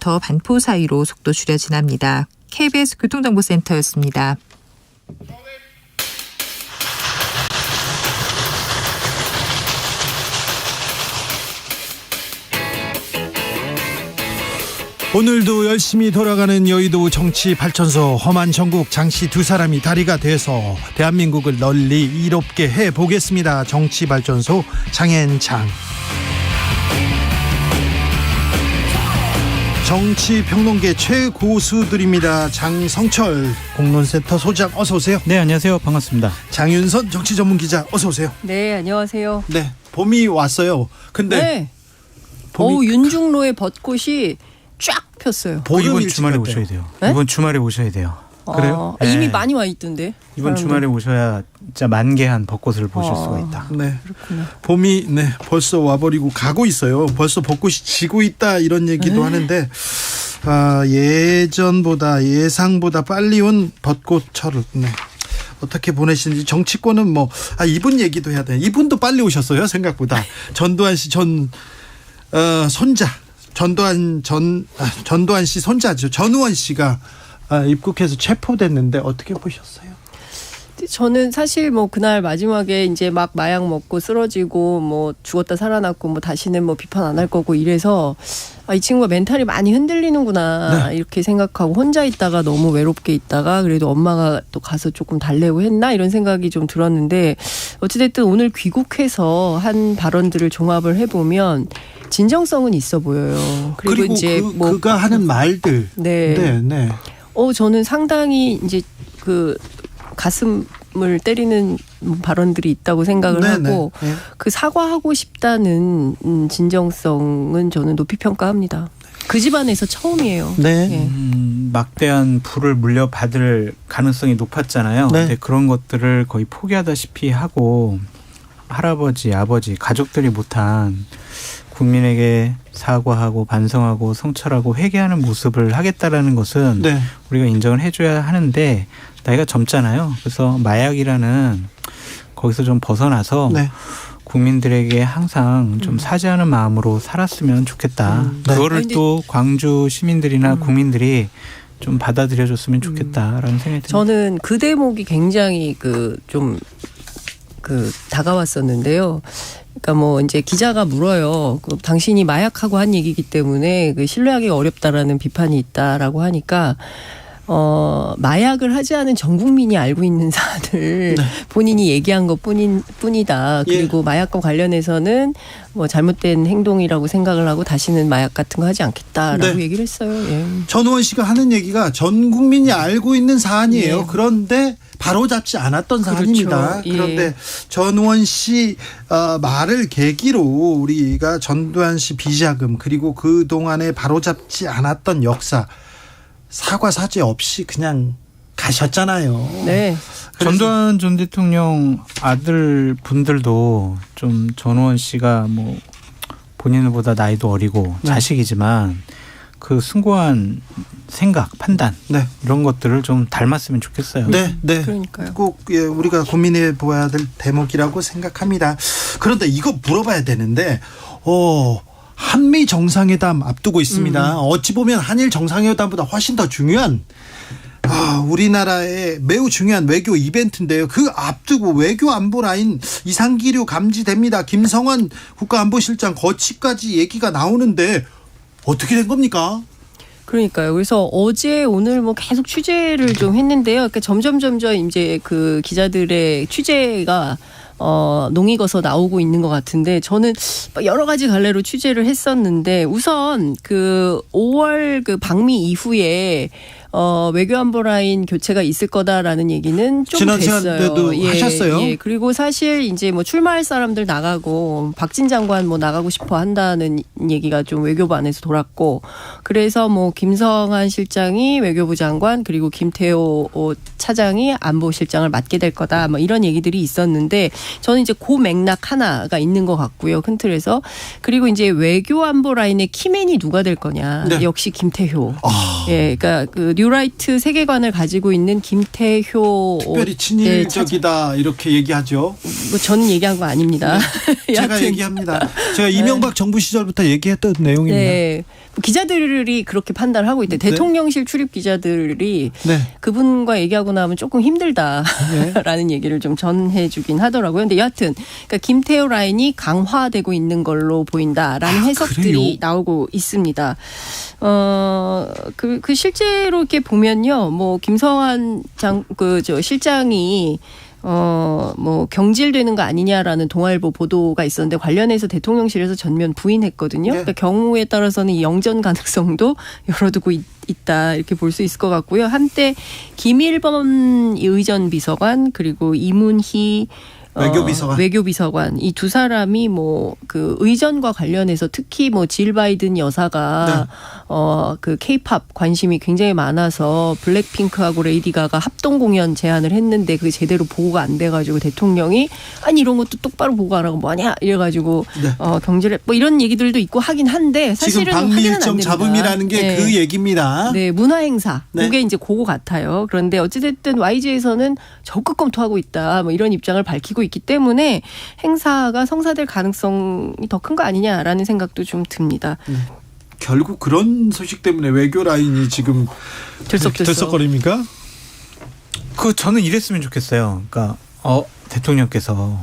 부터 반포 사이로 속도 줄여 지납니다. KBS 교통정보센터였습니다. 오늘도 열심히 돌아가는 여의도 정치 발전소. 험한 전국 장씨 두 사람이 다리가 돼서 대한민국을 널리 이롭게 해보겠습니다. 정치 발전소 장앤장. 정치 평론계 최고수들입니다. 장성철 공론센터 소장 어서 오세요. 네, 안녕하세요. 반갑습니다. 장윤선 정치 전문 기자 어서 오세요. 네, 안녕하세요. 네, 봄이 왔어요. 근데 네. 윤중로의 벚꽃이 쫙 폈어요. 이번 주말에 오셔야 돼요. 네? 이번 주말에 오셔야 돼요. 그래요? 네. 이미 많이 와 있던데. 이번 주말에 오셔야 진짜 만개한 벚꽃을 보실 수가 있다. 네. 그렇구나. 봄이 벌써 와버리고 가고 있어요. 벌써 벚꽃이 지고 있다 이런 얘기도 하는데 예상보다 빨리 온 벚꽃철. 네. 어떻게 보내시는지. 정치권은 이분 얘기도 해야 돼. 이분도 빨리 오셨어요 생각보다. 전두환 씨 손자. 전두환 씨 손자죠. 전우원 씨가 입국해서 체포됐는데 어떻게 보셨어요? 저는 사실 그날 마지막에 이제 막 마약 먹고 쓰러지고 죽었다 살아났고 다시는 비판 안 할 거고 이래서 이 친구가 멘탈이 많이 흔들리는구나. 네. 이렇게 생각하고 혼자 있다가 너무 외롭게 있다가 그래도 엄마가 또 가서 조금 달래고 했나 이런 생각이 좀 들었는데 어찌됐든 오늘 귀국해서 한 발언들을 종합을 해보면 진정성은 있어 보여요. 그리고 이제 그가 하는 말들. 네. 저는 상당히 이제 가슴을 때리는 발언들이 있다고 생각을 하고 그 사과하고 싶다는 진정성은 저는 높이 평가합니다. 그 집안에서 처음이에요. 네. 네. 막대한 부를 물려받을 가능성이 높았잖아요. 네. 근데 그런 것들을 거의 포기하다시피 하고 할아버지, 아버지, 가족들이 못한 국민에게 사과하고 반성하고 성찰하고 회개하는 모습을 하겠다라는 것은 우리가 인정을 해줘야 하는데 나이가 젊잖아요. 그래서 마약이라는 거기서 좀 벗어나서 국민들에게 항상 좀 사죄하는 마음으로 살았으면 좋겠다. 그거를 또 광주 시민들이나 국민들이 좀 받아들여줬으면 좋겠다라는 생각이 듭니다. 저는 그 대목이 굉장히 다가왔었는데요. 그러니까 이제 기자가 물어요. 당신이 마약하고 한 얘기이기 때문에 신뢰하기가 어렵다라는 비판이 있다라고 하니까 마약을 하지 않은 전 국민이 알고 있는 사안을 본인이 얘기한 것 뿐이다. 그리고 마약과 관련해서는 잘못된 행동이라고 생각을 하고 다시는 마약 같은 거 하지 않겠다라고 얘기를 했어요. 예. 전우원 씨가 하는 얘기가 전 국민이 알고 있는 사안이에요. 그런데 바로잡지 않았던 사안입니다. 그렇죠. 그런데 전우원 씨 말을 계기로 우리가 전두환 씨 비자금 그리고 그동안에 바로잡지 않았던 역사 사과 사죄 없이 그냥 가셨잖아요. 네. 전두환 전 대통령 아들 분들도 좀 전우원 씨가 본인보다 나이도 어리고 자식이지만 그 숭고한 생각, 판단 이런 것들을 좀 닮았으면 좋겠어요. 네. 그러니까요. 꼭 우리가 고민해 보아야 될 대목이라고 생각합니다. 그런데 이거 물어봐야 되는데 한미 정상회담 앞두고 있습니다. 어찌 보면 한일 정상회담보다 훨씬 더 중요한 우리나라의 매우 중요한 외교 이벤트인데요. 그 앞두고 외교 안보 라인 이상기류 감지됩니다. 김성환 국가안보실장 거치까지 얘기가 나오는데 어떻게 된 겁니까? 그러니까요. 그래서 어제 오늘 계속 취재를 좀 했는데요. 그러니까 점점 이제 그 기자들의 취재가 농익어서 나오고 있는 것 같은데 저는 여러 가지 갈래로 취재를 했었는데 우선 5월 방미 이후에 외교안보 라인 교체가 있을 거다라는 얘기는 좀 지난 됐어요. 시간에도 하셨어요. 예. 그리고 사실 이제 출마할 사람들 나가고 박진 장관 나가고 싶어 한다는 얘기가 좀 외교부 안에서 돌았고 그래서 김성한 실장이 외교부 장관 그리고 김태호 차장이 안보실장을 맡게 될 거다 이런 얘기들이 있었는데 저는 이제 그 맥락 하나가 있는 것 같고요. 큰 틀에서. 그리고 이제 외교안보 라인의 키맨이 누가 될 거냐. 역시 김태효. 예, 그러니까 뉴라이트 세계관을 가지고 있는 김태효 특별히 친일적이다 이렇게 얘기하죠. 뭐 저는 얘기한 거 아닙니다. 네. 제가 얘기합니다. 제가 이명박 정부 시절부터 얘기했던 내용입니다. 네. 기자들이 그렇게 판단을 하고 있대. 네. 대통령실 출입 기자들이 네. 그분과 얘기하고 나면 조금 힘들다라는 얘기를 좀 전해주긴 하더라고요. 근데 여하튼 그러니까 김태효 라인이 강화되고 있는 걸로 보인다라는 해석들이 그래요? 나오고 있습니다. 그 실제로 이렇게 보면요, 뭐 김성한 실장이 뭐 경질되는 거 아니냐라는 동아일보 보도가 있었는데 관련해서 대통령실에서 전면 부인했거든요. 네. 그러니까 경우에 따라서는 이 영전 가능성도 열어두고 있다 이렇게 볼 수 있을 것 같고요. 한때 김일범 의전 비서관 그리고 이문희 외교비서관 이 두 사람이 뭐 그 의전과 관련해서 특히 뭐 질 바이든 여사가 그 케이팝 관심이 굉장히 많아서 블랙핑크하고 레이디 가가 합동 공연 제안을 했는데 그게 제대로 보고가 안 돼가지고 대통령이 아니 이런 것도 똑바로 보고 안 하고 뭐냐 이래가지고 네. 경질을 뭐 이런 얘기들도 있고 하긴 한데 사실은 지금 방미 확인은 안 일정 됩니다. 잡음이라는 게 그 얘기입니다. 네, 문화행사. 네. 그게 이제 그거 같아요. 그런데 어찌됐든 YG에서는 적극 검토하고 있다. 뭐 이런 입장을 밝히고 있기 때문에 행사가 성사될 가능성이 더 큰 거 아니냐라는 생각도 좀 듭니다. 결국 그런 소식 때문에 외교 라인이 지금 들썩거립니까? 저는 이랬으면 좋겠어요. 그러니까 대통령께서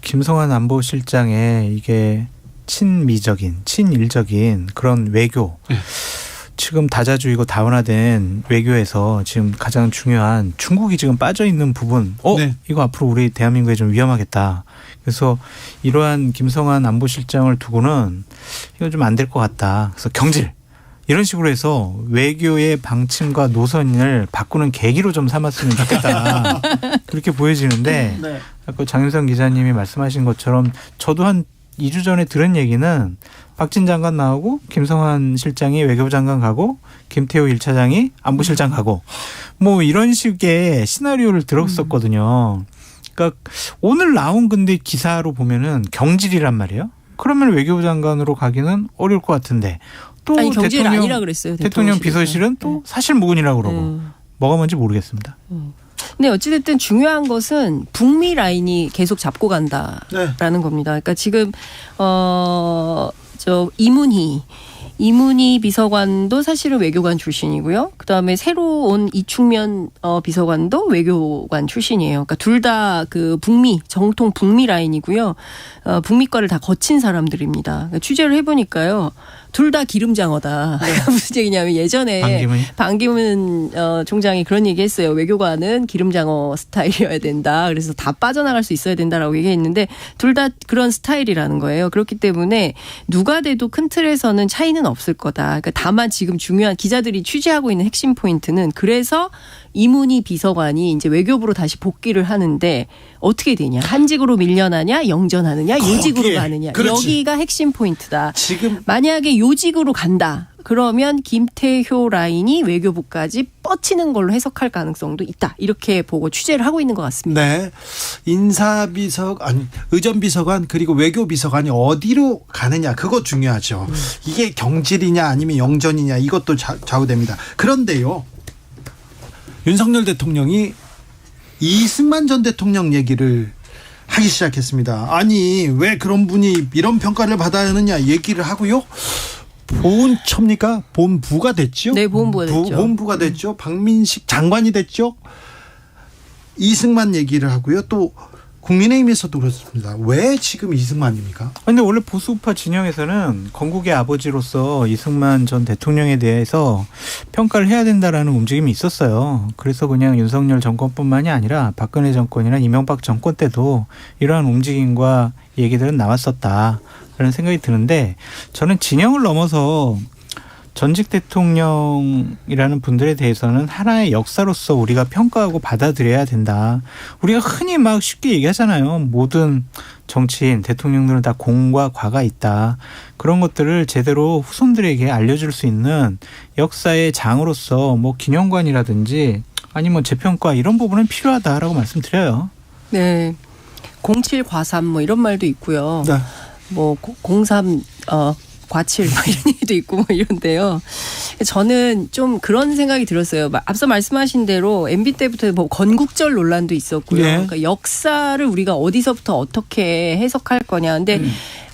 김성한 안보실장의 이게 친미적인, 친일적인 그런 외교. 지금 다자주의고 다원화된 외교에서 지금 가장 중요한 중국이 지금 빠져 있는 부분. 네. 이거 앞으로 우리 대한민국에 좀 위험하겠다. 그래서 이러한 김성한 안보실장을 두고는 이거 좀 안 될 것 같다. 그래서 경질. 이런 식으로 해서 외교의 방침과 노선을 바꾸는 계기로 좀 삼았으면 좋겠다. 그렇게 보여지는데 네. 아까 장윤성 기자님이 말씀하신 것처럼 저도 한 2주 전에 들은 얘기는 박진 장관 나오고 김성한 실장이 외교부 장관 가고 김태호 1차장이 안보실장 가고 뭐 이런 식의 시나리오를 들었었거든요. 그러니까 오늘 나온 근데 기사로 보면은 경질이란 말이에요. 그러면 외교부 장관으로 가기는 어려울 것 같은데 또 아니 경질 아니라 그랬어요. 대통령 비서실은 또 사실무근이라고 그러고 뭐가 뭔지 모르겠습니다. 근데 어찌됐든 중요한 것은 북미 라인이 계속 잡고 간다라는 겁니다. 그러니까 지금 이문희 비서관도 사실은 외교관 출신이고요. 그다음에 새로 온 이충면 비서관도 외교관 출신이에요. 그러니까 둘 다 그 정통 북미 라인이고요. 북미과를 다 거친 사람들입니다. 그러니까 취재를 해보니까요. 둘 다 기름장어다. 무슨 얘기냐면 예전에 반기문 총장이 그런 얘기했어요. 외교관은 기름장어 스타일이어야 된다. 그래서 다 빠져나갈 수 있어야 된다라고 얘기했는데 둘 다 그런 스타일이라는 거예요. 그렇기 때문에 누가 돼도 큰 틀에서는 차이는 없을 거다. 그러니까 다만 지금 중요한 기자들이 취재하고 있는 핵심 포인트는 그래서 이문희 비서관이 이제 외교부로 다시 복귀를 하는데 어떻게 되냐. 한직으로 밀려나냐 영전하느냐 요직으로 가느냐. 그렇지. 여기가 핵심 포인트다. 지금 만약에 요직으로 간다. 그러면 김태효 라인이 외교부까지 뻗치는 걸로 해석할 가능성도 있다. 이렇게 보고 취재를 하고 있는 것 같습니다. 네. 의전비서관 그리고 외교비서관이 어디로 가느냐 그거 중요하죠. 이게 경질이냐 아니면 영전이냐 이것도 좌우됩니다. 그런데요. 윤석열 대통령이 이승만 전 대통령 얘기를 하기 시작했습니다. 아니 왜 그런 분이 이런 평가를 받아야 하느냐 얘기를 하고요. 본부가 됐죠. 네, 본부가 됐죠. 박민식 장관이 됐죠. 이승만 얘기를 하고요. 또 국민의힘에서도 그렇습니다. 왜 지금 이승만입니까? 그런데 원래 보수우파 진영에서는 건국의 아버지로서 이승만 전 대통령에 대해서 평가를 해야 된다라는 움직임이 있었어요. 그래서 그냥 윤석열 정권뿐만이 아니라 박근혜 정권이나 이명박 정권 때도 이러한 움직임과 얘기들은 나왔었다라는 생각이 드는데 저는 진영을 넘어서 전직 대통령이라는 분들에 대해서는 하나의 역사로서 우리가 평가하고 받아들여야 된다. 우리가 흔히 막 쉽게 얘기하잖아요. 모든 정치인, 대통령들은 다 공과 과가 있다. 그런 것들을 제대로 후손들에게 알려줄 수 있는 역사의 장으로서 뭐 기념관이라든지 아니면 재평가 이런 부분은 필요하다라고 말씀드려요. 네. 07과삼 뭐 이런 말도 있고요. 네. 뭐 03 과칠 이런 얘기도 있고 뭐 이런데요. 저는 좀 그런 생각이 들었어요. 앞서 말씀하신 대로 MB 때부터 뭐 건국절 논란도 있었고요. 네. 그러니까 역사를 우리가 어디서부터 어떻게 해석할 거냐. 근데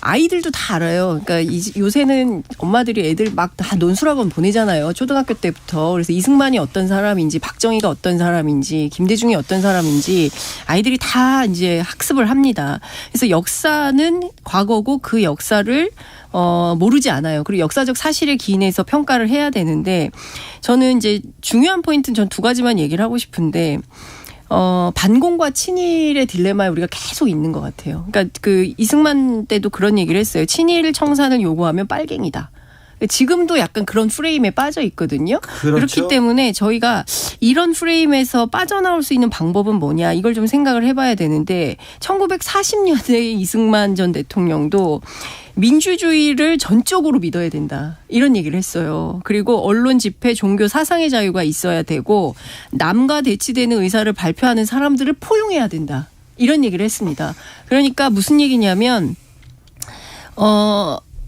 아이들도 다 알아요. 그러니까 요새는 엄마들이 애들 막 다 논술학원 보내잖아요. 초등학교 때부터. 그래서 이승만이 어떤 사람인지, 박정희가 어떤 사람인지, 김대중이 어떤 사람인지 아이들이 다 이제 학습을 합니다. 그래서 역사는 과거고 그 역사를 모르지 않아요. 그리고 역사적 사실에 기인해서 평가를 해야 되는데 저는 이제 중요한 포인트는 전 두 가지만 얘기를 하고 싶은데 반공과 친일의 딜레마에 우리가 계속 있는 것 같아요. 그러니까 그 이승만 때도 그런 얘기를 했어요. 친일 청산을 요구하면 빨갱이다. 지금도 약간 그런 프레임에 빠져 있거든요. 그렇죠. 그렇기 때문에 저희가 이런 프레임에서 빠져나올 수 있는 방법은 뭐냐 이걸 좀 생각을 해봐야 되는데 1940년대 이승만 전 대통령도 민주주의를 전적으로 믿어야 된다. 이런 얘기를 했어요. 그리고 언론 집회, 종교, 사상의 자유가 있어야 되고 남과 대치되는 의사를 발표하는 사람들을 포용해야 된다. 이런 얘기를 했습니다. 그러니까 무슨 얘기냐면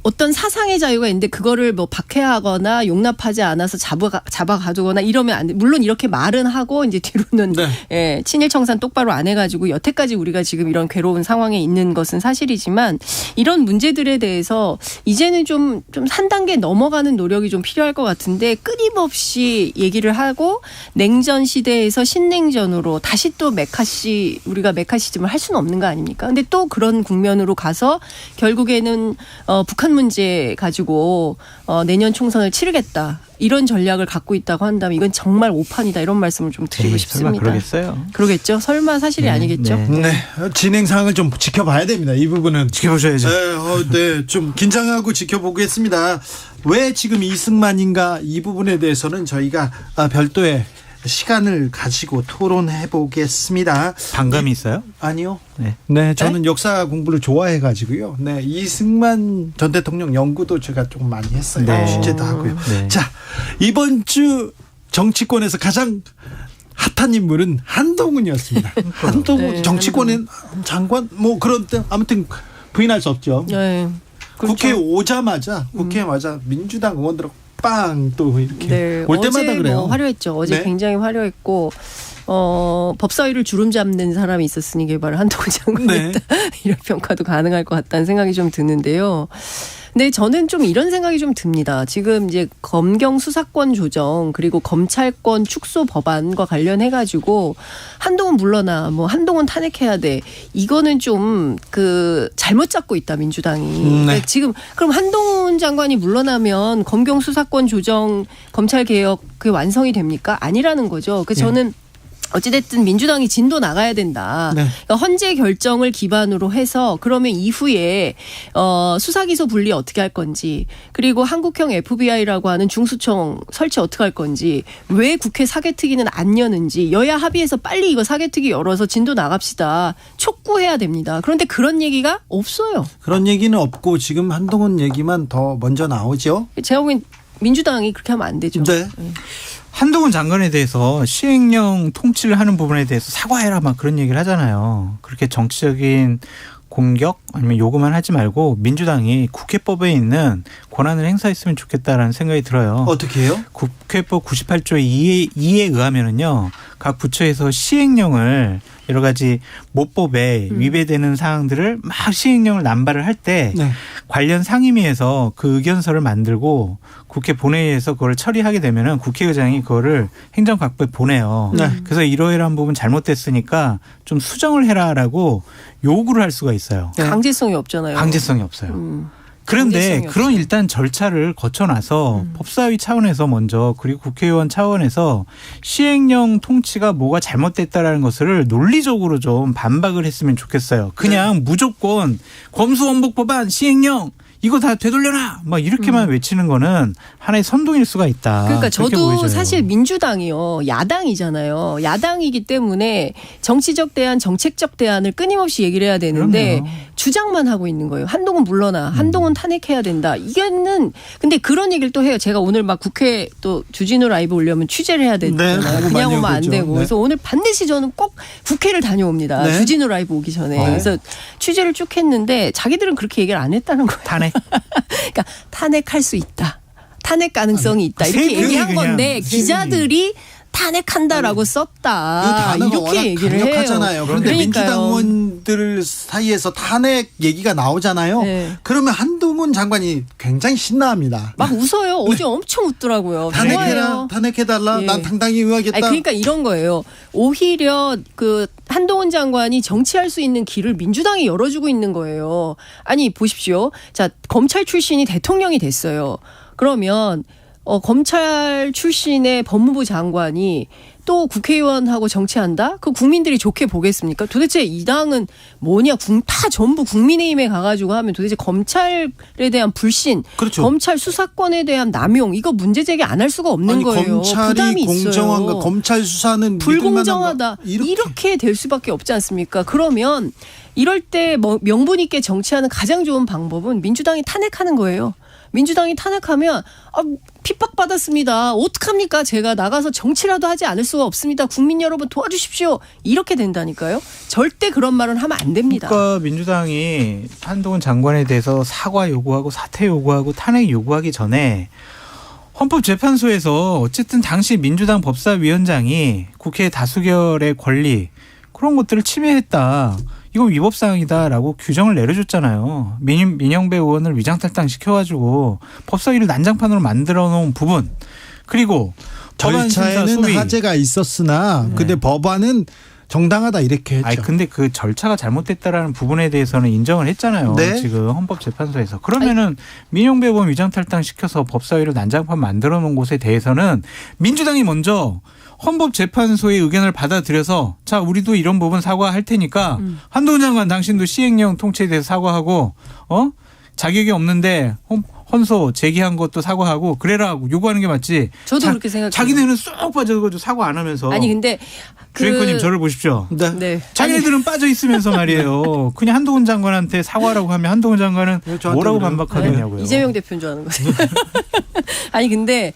어떤 사상의 자유가 있는데 그거를 뭐 박해하거나 용납하지 않아서 잡아 가두거나 이러면 안 돼. 물론 이렇게 말은 하고 이제 뒤로는 네. 예, 친일 청산 똑바로 안 해가지고 여태까지 우리가 지금 이런 괴로운 상황에 있는 것은 사실이지만 이런 문제들에 대해서 이제는 좀 한 단계 넘어가는 노력이 좀 필요할 것 같은데 끊임없이 얘기를 하고 냉전 시대에서 신냉전으로 다시 또 우리가 메카시즘을 할 수는 없는 거 아닙니까? 근데 또 그런 국면으로 가서 결국에는 북한 문제 가지고 내년 총선을 치르겠다. 이런 전략을 갖고 있다고 한다면 이건 정말 오판이다. 이런 말씀을 좀 드리고 싶습니다. 설마 그러겠어요? 그러겠죠. 설마 사실이 아니겠죠. 네. 네, 진행 상황을 좀 지켜봐야 됩니다. 이 부분은 지켜보셔야죠. 네, 좀 긴장하고 지켜보겠습니다. 왜 지금 이승만인가 이 부분에 대해서는 저희가 별도의 시간을 가지고 토론해 보겠습니다. 반감이 있어요? 아니요. 네. 저는 역사 공부를 좋아해가지고요. 네, 이승만 전 대통령 연구도 제가 조금 많이 했어요. 네. 취재도 하고요. 네. 자, 이번 주 정치권에서 가장 핫한 인물은 한동훈이었습니다. 한동훈 네, 정치권의 장관 뭐 그런 때 아무튼 부인할 수 없죠. 네. 그렇죠. 국회에 오자마자 민주당 의원들하고 빵 또 이렇게 네, 올 때마다 어제 그래요. 뭐 화려했죠. 어제 네. 굉장히 화려했고 법사위를 주름 잡는 사람이 있었으니 개발을 한동훈 장관했다. 이런 평가도 가능할 것 같다는 생각이 좀 드는데요. 네, 저는 좀 이런 생각이 좀 듭니다. 지금 이제 검경 수사권 조정 그리고 검찰권 축소 법안과 관련해가지고 한동훈 물러나 뭐 한동훈 탄핵해야 돼. 이거는 좀 잘못 잡고 있다 민주당이. 그러니까 지금 그럼 한동훈 장관이 물러나면 검경 수사권 조정 검찰 개혁 그게 완성이 됩니까? 아니라는 거죠. 그래서 저는 어찌됐든 민주당이 진도 나가야 된다. 네. 그러니까 헌재 결정을 기반으로 해서 그러면 이후에 수사기소 분리 어떻게 할 건지 그리고 한국형 FBI라고 하는 중수청 설치 어떻게 할 건지 왜 국회 사개특위는 안 여는지 여야 합의해서 빨리 이거 사개특위 열어서 진도 나갑시다. 촉구해야 됩니다. 그런데 그런 얘기가 없어요. 그런 얘기는 없고 지금 한동훈 얘기만 더 먼저 나오죠. 제가 보기엔 민주당이 그렇게 하면 안 되죠. 네. 한동훈 장관에 대해서 시행령 통치를 하는 부분에 대해서 사과해라 막 그런 얘기를 하잖아요. 그렇게 정치적인 공격 아니면 요구만 하지 말고 민주당이 국회법에 있는 권한을 행사했으면 좋겠다라는 생각이 들어요. 어떻게 해요? 국회법 98조 2에 의하면은요. 각 부처에서 시행령을 여러 가지 모법에 위배되는 사항들을 막 시행령을 남발을 할 때 관련 상임위에서 그 의견서를 만들고 국회 본회의에서 그걸 처리하게 되면은 국회의장이 그거를 행정각부에 보내요. 그래서 이러이러한 부분 잘못됐으니까 좀 수정을 해라라고 요구를 할 수가 있어요. 강제성이 없잖아요. 강제성이 없어요. 그런데 그런 일단 절차를 거쳐놔서 법사위 차원에서 먼저 그리고 국회의원 차원에서 시행령 통치가 뭐가 잘못됐다라는 것을 논리적으로 좀 반박을 했으면 좋겠어요. 그냥 무조건 검수원복법안 시행령 이거 다 되돌려놔 막 이렇게만 외치는 거는 하나의 선동일 수가 있다. 그러니까 저도 보여져요. 사실 민주당이요 야당이잖아요. 야당이기 때문에 정치적 대안, 정책적 대안을 끊임없이 얘기를 해야 되는데 그럼요. 주장만 하고 있는 거예요. 한동훈 물러나, 한동훈 탄핵해야 된다. 이게는 근데 그런 얘기를 또 해요. 제가 오늘 막 국회 또 주진우 라이브 오려면 취재를 해야 되잖아요. 네, 그냥 오면 안 많이 되고. 오겠죠. 그래서 오늘 반드시 저는 꼭 국회를 다녀옵니다. 네. 주진우 라이브 오기 전에. 그래서 취재를 쭉 했는데 자기들은 그렇게 얘기를 안 했다는 거예요. 탄핵. 그러니까 탄핵할 수 있다. 탄핵 가능성이 있다. 세 이렇게 분이 얘기한 그냥 건데 세 기자들이 탄핵한다고 그 썼다. 단어가 이렇게 워낙 얘기를 강력하잖아요. 해요. 그런데 그러니까요. 민주당 의원들 사이에서 탄핵 얘기가 나오잖아요. 네. 그러면 한동훈 장관이 굉장히 신나합니다. 막 웃어요. 어제 엄청 웃더라고요. 탄핵해라, 좋아요. 탄핵해달라. 예. 난 당당히 응하겠다. 아니, 그러니까 이런 거예요. 오히려 그 한동훈 장관이 정치할 수 있는 길을 민주당이 열어주고 있는 거예요. 아니 보십시오. 자, 검찰 출신이 대통령이 됐어요. 그러면 검찰 출신의 법무부 장관이 또 국회의원하고 정치한다? 그 국민들이 좋게 보겠습니까? 도대체 이 당은 뭐냐? 다 전부 국민의힘에 가가지고 하면 도대체 검찰에 대한 불신, 그렇죠. 검찰 수사권에 대한 남용 이거 문제 제기 안 할 수가 없는 아니, 거예요. 검찰이 부담이 공정한가? 있어요. 검찰 수사는 불공정하다. 믿을 만한가? 이렇게 될 수밖에 없지 않습니까? 그러면 이럴 때 명분 있게 정치하는 가장 좋은 방법은 민주당이 탄핵하는 거예요. 민주당이 탄핵하면 핍박받았습니다. 어떡합니까? 제가 나가서 정치라도 하지 않을 수가 없습니다. 국민 여러분 도와주십시오. 이렇게 된다니까요. 절대 그런 말은 하면 안 됩니다. 그러니까 민주당이 한동훈 장관에 대해서 사과 요구하고 사퇴 요구하고 탄핵 요구하기 전에 헌법재판소에서 어쨌든 당시 민주당 법사위원장이 국회 다수결의 권리 그런 것들을 침해했다. 이건 위법사항이다라고 규정을 내려줬잖아요. 민영배 의원을 위장탈당 시켜가지고 법사위를 난장판으로 만들어 놓은 부분. 그리고 절차에는 하재가 있었으나 근데 법안은 정당하다 이렇게 했죠. 아니 근데 그 절차가 잘못됐다라는 부분에 대해서는 인정을 했잖아요. 네. 지금 헌법재판소에서. 그러면은 민영배 의원 위장탈당 시켜서 법사위를 난장판 만들어 놓은 곳에 대해서는 민주당이 먼저 헌법재판소의 의견을 받아들여서 자 우리도 이런 부분 사과할 테니까 한동훈 장관 당신도 시행령 통치에 대해서 사과하고 자격이 없는데 헌소 제기한 것도 사과하고 그래라고 요구하는 게 맞지. 저도 그렇게 생각해요. 자기네는 쏙 빠져가지고 사과 안 하면서. 아니 근데 주행커님 저를 보십시오. 네. 자기네들은 빠져 있으면서 말이에요. 그냥 한동훈 장관한테 사과라고 하면 한동훈 장관은 뭐라고 반박하겠냐고요. 이재명 대표인 줄 아는 거죠. 아니 근데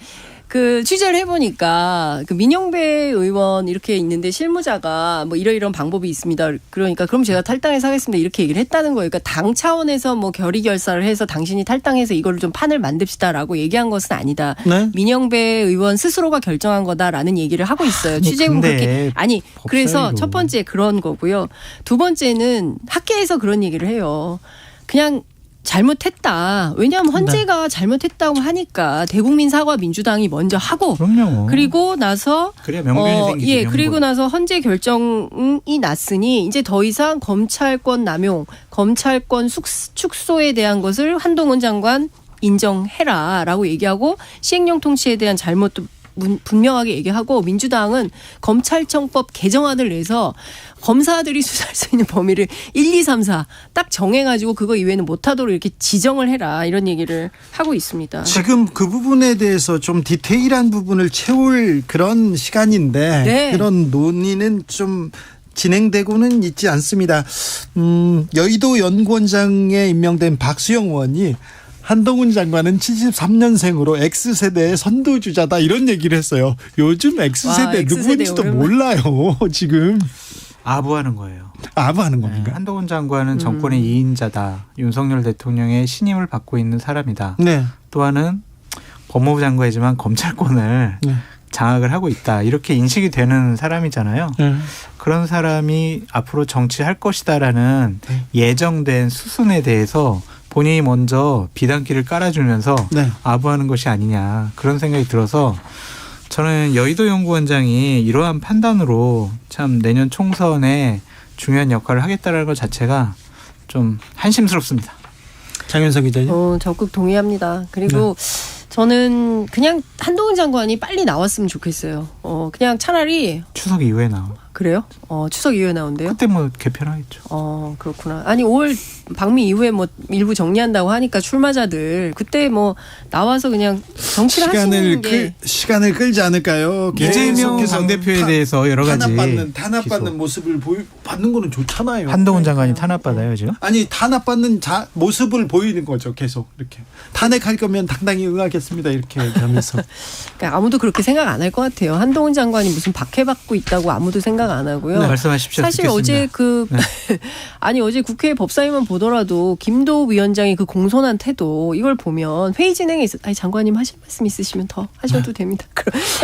그 취재를 해보니까 그 민영배 의원 이렇게 있는데 실무자가 뭐 이런 방법이 있습니다. 그러니까 그럼 제가 탈당해서 하겠습니다. 이렇게 얘기를 했다는 거예요. 그러니까 당 차원에서 뭐 결의 결사를 해서 당신이 탈당해서 이거를 좀 판을 만듭시다라고 얘기한 것은 아니다. 네? 민영배 의원 스스로가 결정한 거다라는 얘기를 하고 있어요. 취재국 그렇게 아니 그래서 첫 번째 그런 거고요. 두 번째는 학계에서 그런 얘기를 해요. 그냥 잘못했다. 왜냐하면 헌재가 잘못했다고 하니까 대국민 사과 민주당이 먼저 하고 그럼요. 그리고 나서 그래야 명분이 생기죠. 예, 그리고 나서 헌재 결정이 났으니 이제 더 이상 검찰권 남용, 검찰권 축소에 대한 것을 한동훈 장관 인정해라라고 얘기하고 시행령 통치에 대한 잘못도 분명하게 얘기하고 민주당은 검찰청법 개정안을 내서 검사들이 수사할 수 있는 범위를 1, 2, 3, 4 딱 정해가지고 그거 이외에는 못하도록 이렇게 지정을 해라 이런 얘기를 하고 있습니다. 지금 그 부분에 대해서 좀 디테일한 부분을 채울 그런 시간인데 네. 그런 논의는 좀 진행되고는 있지 않습니다. 여의도 연구원장에 임명된 박수영 의원이 한동훈 장관은 73년생으로 X세대의 선두주자다 이런 얘기를 했어요. 요즘 X세대 누구인지도 몰라요. 지금. 아부하는 거예요. 아부하는 겁니까? 네, 한동훈 장관은 정권의 2인자다. 윤석열 대통령의 신임을 받고 있는 사람이다. 네. 또한은 법무부 장관이지만 검찰권을 네. 장악을 하고 있다. 이렇게 인식이 되는 사람이잖아요. 그런 사람이 앞으로 정치할 것이다라는 예정된 수순에 대해서 본인이 먼저 비단길을 깔아주면서 네. 아부하는 것이 아니냐 그런 생각이 들어서 저는 여의도 연구원장이 이러한 판단으로 참 내년 총선에 중요한 역할을 하겠다는 것 자체가 좀 한심스럽습니다. 장윤석 기자님. 적극 동의합니다. 그리고 저는 그냥 한동훈 장관이 빨리 나왔으면 좋겠어요. 그냥 차라리 추석 이후에 나와. 그래요? 추석 이후에 나온대요? 그때 뭐 개편하겠죠. 그렇구나. 아니 5월 방미 이후에 뭐 일부 정리한다고 하니까 출마자들 그때 뭐 나와서 그냥 정치를 하시는 게 시간을 끌지 않을까요? 이재명 당대표에 대해서 여러 가지 탄압받는 모습을 받는 거는 좋잖아요. 한동훈 장관이 탄압받아요 지금? 아니 탄압받는 모습을 보이는 거죠. 계속 이렇게 탄핵할 거면 당당히 응하겠습니다. 이렇게 얘기하면서. 그러니까 아무도 그렇게 생각 안 할 것 같아요. 한동훈 장관이 무슨 박해받고 있다고 아무도 생각 안 하고요. 네, 말씀하십시오. 사실 듣겠습니다. 어제 아니 어제 국회 법사위만 보더라도 김도우 위원장의 그 공손한 태도 이걸 보면 회의 진행에 있어 아니 장관님 하실 말씀 있으시면 더 하셔도 됩니다.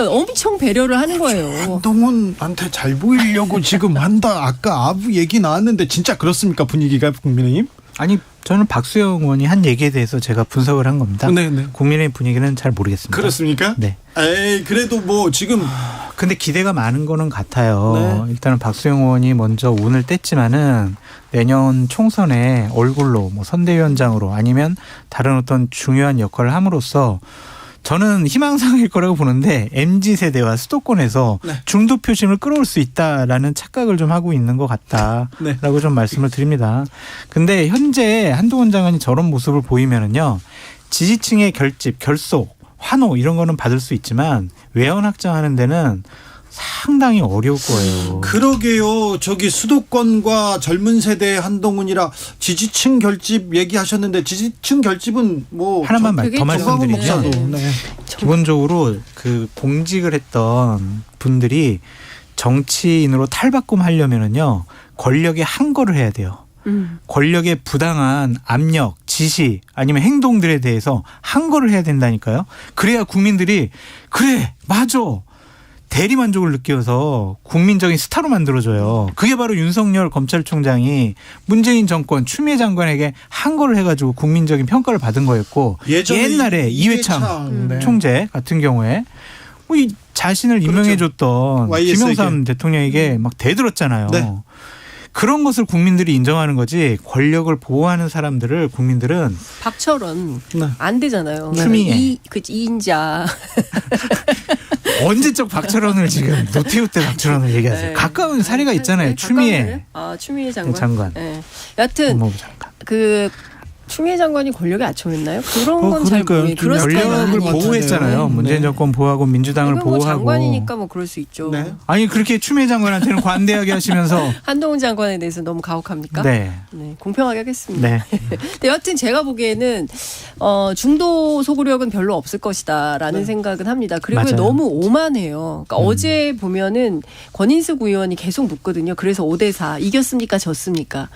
엄청 배려를 하는 거예요. 한동훈한테 잘 보이려고 지금 한다. 아까 아부 얘기 나왔는데 진짜 그렇습니까? 분위기가 국민의힘? 아니 저는 박수영 의원이 한 얘기에 대해서 제가 분석을 한 겁니다. 네. 국민의 분위기는 잘 모르겠습니다. 그렇습니까? 네. 에이 그래도 뭐 지금 근데 기대가 많은 거는 같아요. 네. 일단은 박수영 의원이 먼저 운을 뗐지만은 내년 총선에 얼굴로 뭐 선대위원장으로 아니면 다른 어떤 중요한 역할을 함으로써 저는 희망사항일 거라고 보는데 MZ세대와 수도권에서 네. 중도 표심을 끌어올 수 있다라는 착각을 좀 하고 있는 것 같다라고 네. 좀 말씀을 드립니다. 근데 현재 한동훈 장관이 저런 모습을 보이면은요. 지지층의 결집, 결속, 환호 이런 거는 받을 수 있지만 외연 확장하는 데는 상당히 어려울 거예요. 그러게요. 저기 수도권과 젊은 세대의 한동훈이라 지지층 결집 얘기하셨는데 지지층 결집은 뭐 하나만 그게 더 정광훈 말씀드리면 목사도 네. 기본적으로 그 공직을 했던 분들이 정치인으로 탈바꿈하려면은요 권력에 항거를 해야 돼요. 권력의 부당한 압력, 지시 아니면 행동들에 대해서 항거를 해야 된다니까요. 그래야 국민들이 그래 맞아. 대리만족을 느껴서 국민적인 스타로 만들어줘요. 그게 바로 윤석열 검찰총장이 문재인 정권 추미애 장관에게 항거를 해가지고 국민적인 평가를 받은 거였고 옛날에 이회창 네. 총재 같은 경우에 뭐 이 자신을 그렇죠. 임명해줬던 YS 에게. 김영삼 대통령에게 막 대들었잖아요. 네. 그런 것을 국민들이 인정하는 거지 권력을 보호하는 사람들을 국민들은 박철원 네. 안 되잖아요. 추미애. 그 2인자. 언제적 박철원을 지금 노태우 때 박철원을 얘기하세요. 네. 가까운 사례가 있잖아요. 네, 추미애 가까운 사례? 추미애 장관. 장관. 네. 여하튼 법무부 장관. 그 추미애 장관이 권력에 아첨했나요? 그런 건 잘 그러니까요. 모르겠어요. 그런 스타일은 권력을 아니니까. 보호했잖아요. 네. 문재인 정권 보호하고 민주당을 이건 뭐 보호하고. 장관이니까 뭐 그럴 수 있죠. 네. 아니 그렇게 추미애 장관한테는 관대하게 하시면서. 한동훈 장관에 대해서 너무 가혹합니까? 네. 네, 공평하게 하겠습니다. 네. 근데 여하튼 제가 보기에는 중도 소구력은 별로 없을 것이다라는 네. 생각은 합니다. 그리고 맞아요. 너무 오만해요. 그러니까 어제 보면은 권인숙 의원이 계속 묻거든요. 그래서 5대4 이겼습니까 졌습니까?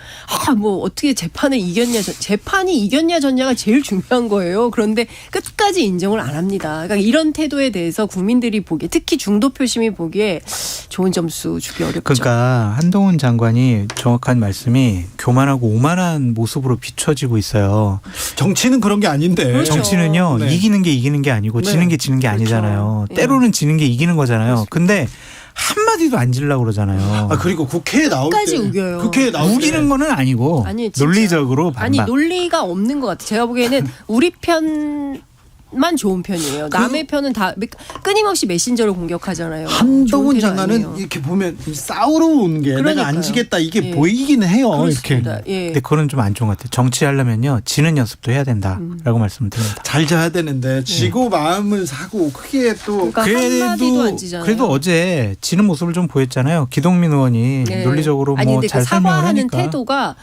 뭐 어떻게 재판을 이겼냐 재판이 이겼냐 졌냐가 제일 중요한 거예요. 그런데 끝까지 인정을 안 합니다. 그러니까 이런 태도에 대해서 국민들이 보기에 특히 중도 표심이 보기에 좋은 점수 주기 어렵죠. 그러니까 한동훈 장관이 정확한 말씀이 교만하고 오만한 모습으로 비춰지고 있어요. 정치는 그런 게 아닌데. 그렇죠. 정치는요. 네. 이기는 게 이기는 게 아니고 네. 지는 게 지는 게 그렇죠. 아니잖아요. 예. 때로는 지는 게 이기는 거잖아요. 근데 한마디도 안 질라고 그러잖아요. 아 그리고 국회에 나올 때 끝까지 우겨요. 국회에 나올 우기는 거는 아니고 아니, 진짜. 논리적으로 반박. 아니 논리가 없는 것 같아요. 제가 보기에는 우리 편만 좋은 편이에요. 남의 편은 다 끊임없이 메신저를 공격하잖아요. 한동훈 좋은 태도 장관은 아니에요. 이렇게 보면 싸우러 온 게 내가 그러니까요. 안 지겠다 이게 예. 보이기는 해요. 그렇습니다. 이렇게 예. 근데 그거는 좀 안 좋은 것 같아요. 정치하려면요. 지는 연습도 해야 된다라고 말씀을 드립니다. 잘 져야 되는데 지고 마음을 사고 크게 또 그러니까 한마디도 안 지잖아요. 그래도 어제 지는 모습을 좀 보였잖아요. 기동민 의원이 예. 논리적으로 아니 뭐 근데 잘 그 설명을 사과하는 하니까. 태도가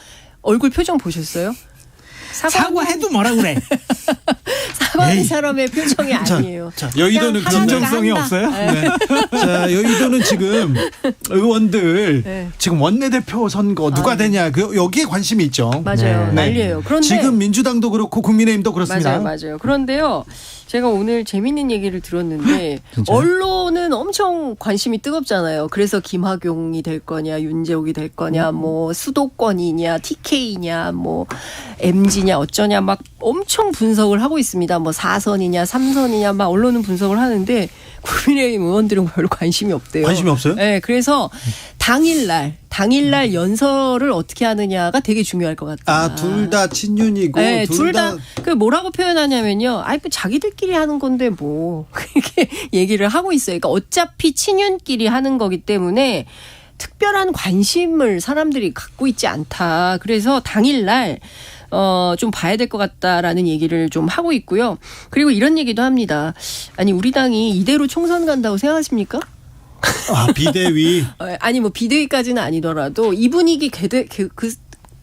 얼굴 표정 보셨어요? 사과해도 뭐라 그래. 사과하는 에이. 사람의 표정이 아니에요. 자, 여의도는 그냥 그런데 진정성이 한다. 없어요? 네. 자, 여의도는 지금 의원들 네. 지금 원내대표 선거 누가 아, 네. 되냐 여기에 관심이 있죠. 맞아요. 네. 난리예요. 그런데 지금 민주당도 그렇고 국민의힘도 그렇습니다. 맞아요. 그런데요. 제가 오늘 재밌는 얘기를 들었는데 진짜요? 언론은 엄청 관심이 뜨겁잖아요. 그래서 김학용이 될 거냐, 윤재옥이 될 거냐, 뭐 수도권이냐, TK냐, 뭐 MG냐 어쩌냐 막 엄청 분석을 하고 있습니다. 뭐 4선이냐, 3선이냐 막 언론은 분석을 하는데 국민의힘 의원들은 별로 관심이 없대요. 관심이 없어요? 네, 그래서 당일날 연설을 어떻게 하느냐가 되게 중요할 것 같다. 아, 둘 다 친윤이고 네, 둘 다 그 뭐라고 표현하냐면요. 아이 뭐 자기들끼리 하는 건데 뭐 그렇게 얘기를 하고 있어요. 그러니까 어차피 친윤끼리 하는 거기 때문에 특별한 관심을 사람들이 갖고 있지 않다. 그래서 당일날 좀 봐야 될 것 같다라는 얘기를 좀 하고 있고요. 그리고 이런 얘기도 합니다. 아니 우리 당이 이대로 총선 간다고 생각하십니까? 비대위 아니 뭐 비대위까지는 아니더라도 이 분위기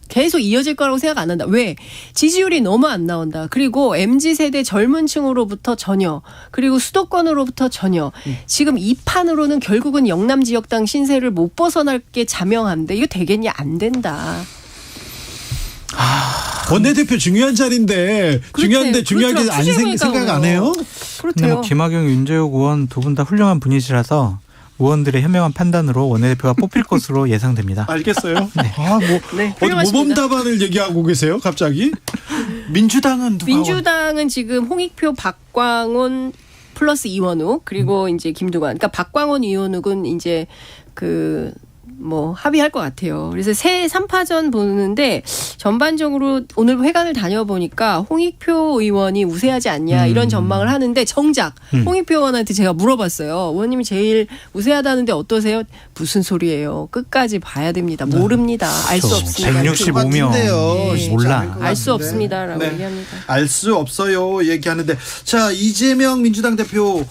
계속 이어질 거라고 생각 안 한다. 왜? 지지율이 너무 안 나온다. 그리고 MZ세대 젊은 층으로부터 전혀, 그리고 수도권으로부터 전혀. 지금 이 판으로는 결국은 영남 지역당 신세를 못 벗어날 게 자명한데 이거 되겠냐? 안 된다. 원내대표 중요한 자리인데 중요한데 중요하게 그렇죠. 안 생각 안 해요? 근데 그렇대요. 뭐 김학용, 윤재욱 의원 두 분 다 훌륭한 분이시라서 의원들의 현명한 판단으로 원내대표가 뽑힐 것으로 예상됩니다. 알겠어요. 네. 네, 어디 훌륭하십니다. 모범 답안을 얘기하고 계세요, 갑자기? 민주당은 누가? 민주당은 지금 홍익표, 박광온 플러스 이원욱 그리고 이제 김두관. 그러니까 박광온, 이원욱은 이제 합의할 것 같아요. 그래서 새 3파전 보는데 전반적으로 오늘 회관을 다녀보니까 홍익표 의원이 우세하지 않냐 이런 전망을 하는데 정작 홍익표 의원한테 제가 물어봤어요. 의원님이 제일 우세하다는데 어떠세요? 무슨 소리예요? 끝까지 봐야 됩니다. 모릅니다. 알 수 없습니다. 165명 네. 몰라. 알 수 없습니다라고 네. 얘기합니다. 알 수 없어요 얘기하는데 자 이재명 민주당 대표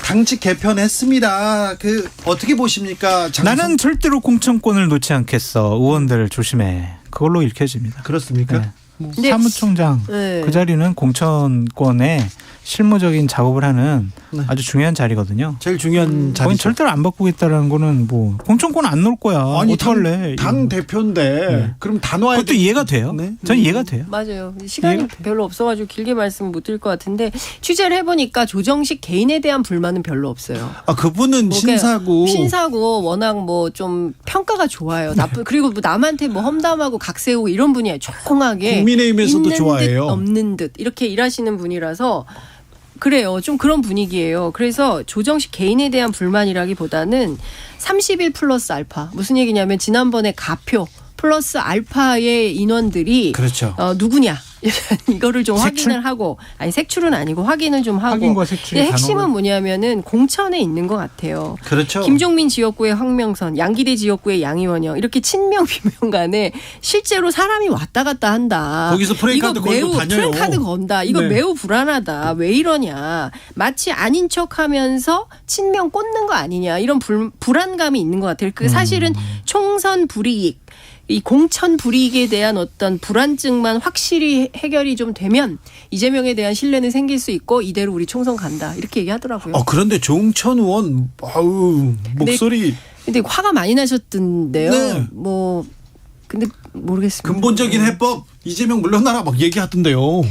당직 개편했습니다. 어떻게 보십니까? 나는 절대로 공천권을 놓지 않겠어. 의원들 조심해. 그걸로 읽혀집니다. 그렇습니까? 네. 근데- 사무총장 네. 그 자리는 공천권에 실무적인 작업을 하는 네. 아주 중요한 자리거든요. 제일 중요한 거긴 자리죠. 절대로 안 바꾸겠다라는 거는 뭐 공천권 안 놓을 거야. 아니 어떡할래? 당 대표인데 네. 그럼 다 놔야 그것도 돼. 이해가 돼요. 네. 전 이해가 돼요. 맞아요. 시간이 이해가 돼요. 별로 없어가지고 길게 말씀 못 드릴 것 같은데 취재를 해보니까 조정식 개인에 대한 불만은 별로 없어요. 그분은 뭐 신사고 워낙 뭐 좀 평가가 좋아요. 그리고 뭐 남한테 뭐 험담하고 각세우고 이런 분이 조용하게 국민의힘에서도 있는 좋아해요. 듯 없는 듯 이렇게 일하시는 분이라서 그래요. 좀 그런 분위기예요. 그래서 조정식 개인에 대한 불만이라기보다는 31 플러스 알파 무슨 얘기냐면 지난번에 가표 플러스 알파의 인원들이 그렇죠. 누구냐 이거를 좀 색출? 확인을 하고 아니 색출은 아니고 확인을 좀 하고 확인과 색출의 근데 핵심은 단어를- 뭐냐면은 공천에 있는 것 같아요. 그렇죠. 김종민 지역구의 황명선, 양기대 지역구의 양희원영 이렇게 친명 비명 간에 실제로 사람이 왔다 갔다 한다. 거기서 프레임카드 이거 걸고 매우 다녀요. 프레임카드 건다. 이거 네. 매우 불안하다. 왜 이러냐. 마치 아닌 척하면서 친명 꽂는 거 아니냐. 이런 불안감이 있는 것 같아요. 그 사실은 총선 불이익. 이 공천 불이익에 대한 어떤 불안증만 확실히 해결이 좀 되면 이재명에 대한 신뢰는 생길 수 있고 이대로 우리 총선 간다 이렇게 얘기하더라고요. 그런데 조응천 의원 목소리 근데 화가 많이 나셨던데요. 네. 근데 모르겠습니다. 근본적인 해법 이재명 물러나라 막 얘기하던데요.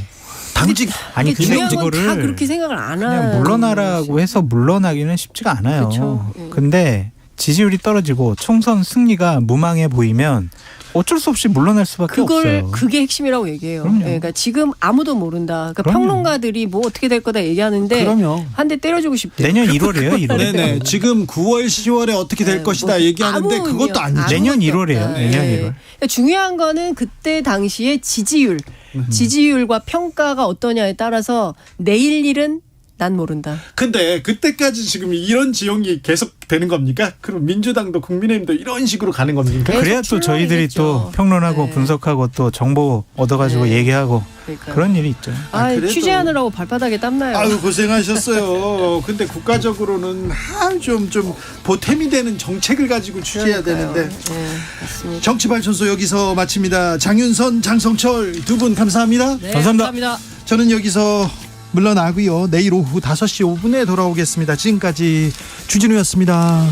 당직 아니 근데 그냥 중요한 건 다 이거를 그렇게 생각을 안 그냥 하는 물러나라고 해서 물러나기는 쉽지가 않아요. 그렇죠. 근데 지지율이 떨어지고 총선 승리가 무망해 보이면 어쩔 수 없이 물러날 수밖에 없어요. 그게 핵심이라고 얘기해요. 그럼요. 그러니까 지금 아무도 모른다. 그러니까 그럼요. 평론가들이 뭐 어떻게 될 거다 얘기하는데 그럼요. 한 대 때려주고 싶대요. 내년 1월이에요. 1월. 네네 지금 9월 10월에 어떻게 될 네, 것이다 뭐 얘기하는데 아무 그것도 의미가 아니죠. 내년 아무것도 1월이에요. 없다. 내년 예. 1월. 그러니까 중요한 거는 그때 당시의 지지율과 평가가 어떠냐에 따라서 내일 일은 난 모른다. 근데 그때까지 지금 이런 지형이 계속 되는 겁니까? 그럼 민주당도 국민의힘도 이런 식으로 가는 겁니까? 계속 그래야 또 저희들이 또 출렁이겠죠. 평론하고 네. 분석하고 또 정보 얻어가지고 네. 얘기하고 그러니까요. 그런 일이 있죠. 그래도- 취재하느라고 발바닥에 땀나요. 아유 고생하셨어요. 근데 국가적으로는 좀 보탬이 되는 정책을 가지고 취재해야 그러니까요. 되는데 네, 맞습니다. 정치발전소 여기서 마칩니다. 장윤선, 장성철 두 분 감사합니다. 네, 감사합니다. 저는 여기서 물러나고요. 내일 오후 5시 5분에 돌아오겠습니다. 지금까지 주진우였습니다.